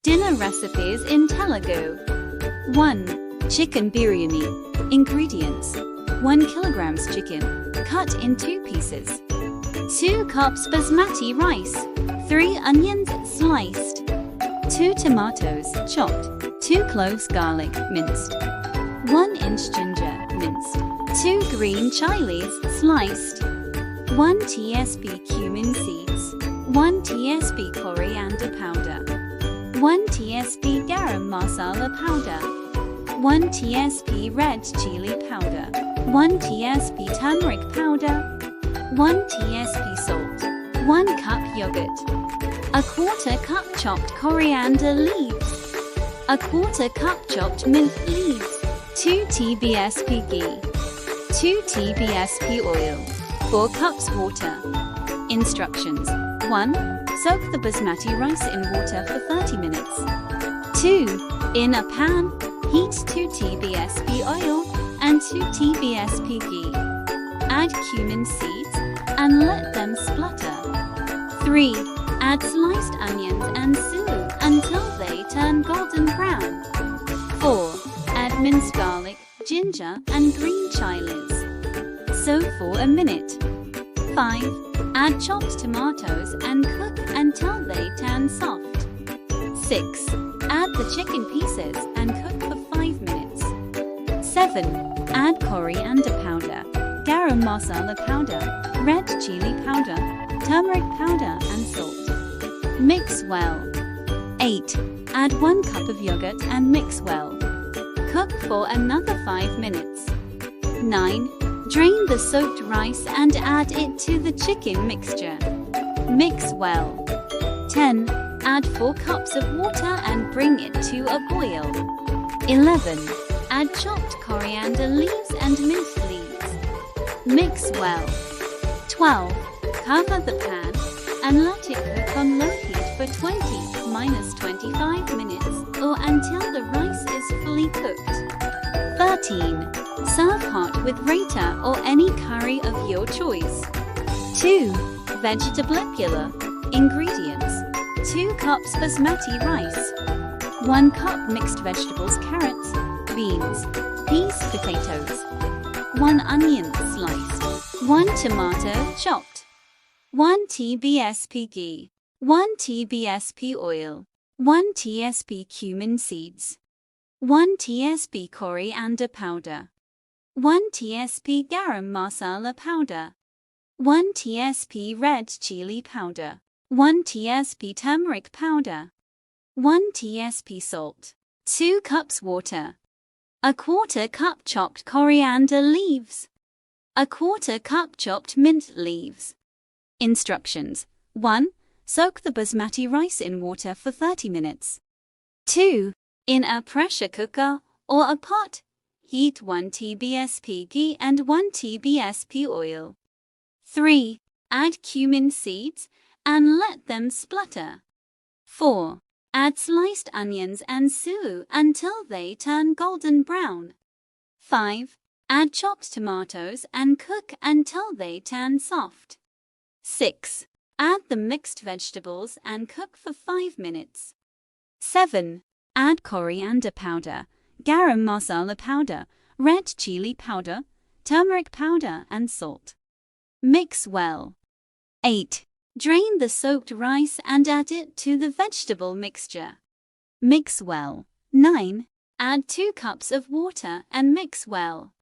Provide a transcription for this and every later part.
Dinner recipes in Telugu. 1. Chicken biryani. Ingredients: 1 kilogram chicken, cut in 2 pieces. 2 cups basmati rice. 3 onions, sliced. 2 tomatoes, chopped. 2 cloves garlic, minced. 1 inch ginger, minced. 2 green chilies, sliced. 1 tsp cumin seeds. 1 tsp coriander powder. 1 tsp garam masala powder. 1 tsp red chili powder. 1 tsp turmeric powder. 1 tsp salt. 1 cup yogurt. A quarter cup chopped coriander leaves. A quarter cup chopped mint leaves. 2 tsp ghee. 2 tsp oil. 4 cups water. Instructions: 1. Soak the basmati rice in water for 30 minutes. 2. In a pan, heat 2 tsp oil and 2 tsp ghee. Add cumin seeds and let them splutter. 3. Add sliced onions and stew until they turn golden brown. 4. Add minced garlic, ginger and green chilies. Soak for a minute. 5. Add chopped tomatoes and cook until they turn soft. 6. Add the chicken pieces and cook for 5 minutes. 7. Add coriander powder, garam masala powder, red chili powder, turmeric powder and salt. Mix well. 8. Add 1 cup of yogurt and mix well. Cook for another 5 minutes. 9. Drain the soaked rice and add it to the chicken mixture. Mix well. 10. Add 4 cups of water and bring it to a boil. 11. Add chopped coriander leaves and mint leaves. Mix well. 12. Cover the pan and let it cook on low heat for 20–25 minutes or until the rice is fully cooked. 13. Serve hot with raita or any curry of your choice. 2. Vegetable. Ingredients: 2 cups basmati rice. 1 cup mixed vegetables: carrots, beans, peas, potatoes. 1 onion sliced. 1 tomato chopped. 1 tsp ghee. 1 tsp oil. 1 tsp cumin seeds. 1 tsp coriander powder. 1 tsp garam masala powder. 1 tsp red chili powder. 1 tsp turmeric powder. 1 tsp salt. 2 cups water. A quarter cup chopped coriander leaves. A quarter cup chopped mint leaves. Instructions: 1. Soak the basmati rice in water for 30 minutes. 2. In a pressure cooker or a pot, heat 1 tsp ghee and 1 tsp oil. 3. Add cumin seeds and let them splutter. 4. Add sliced onions and stew until they turn golden brown. 5. Add chopped tomatoes and cook until they turn soft. 6. Add the mixed vegetables and cook for 5 minutes. 7. Add coriander powder, garam masala powder, red chili powder, turmeric powder and salt. Mix well. 8. Drain the soaked rice and add it to the vegetable mixture. Mix well. 9. Add 2 cups of water and mix well.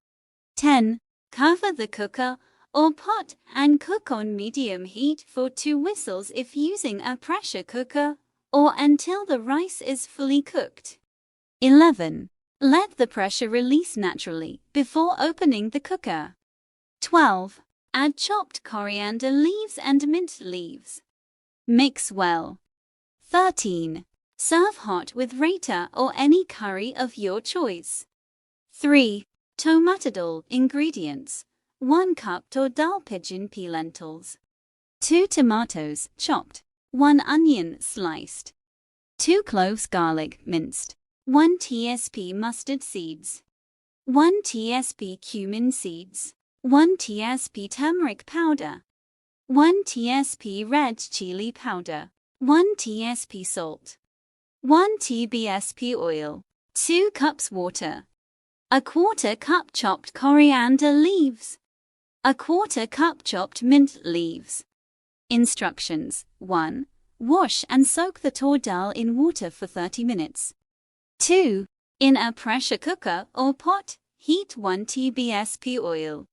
10. Cover the cooker or pot and cook on medium heat for 2 whistles if using a pressure cooker, or until the rice is fully cooked. 11. Let the pressure release naturally before opening the cooker. 12. Add chopped coriander leaves and mint leaves. Mix well. 13. Serve hot with raita or any curry of your choice. 3. Tomato. Ingredients: 1 cup dal pigeon pea lentils. 2 tomatoes chopped. 1 onion sliced. 2 cloves garlic minced. 1 tsp mustard seeds. 1 tsp cumin seeds. 1 tsp turmeric powder. 1 tsp red chili powder. 1 tsp salt. 1 tsp oil. 2 cups water. 1/4 cup chopped coriander leaves. 1/4 cup chopped mint leaves. Instructions. 1. Wash and soak the tur dal in water for 30 minutes. 2. In a pressure cooker or pot, heat 1 tsp oil.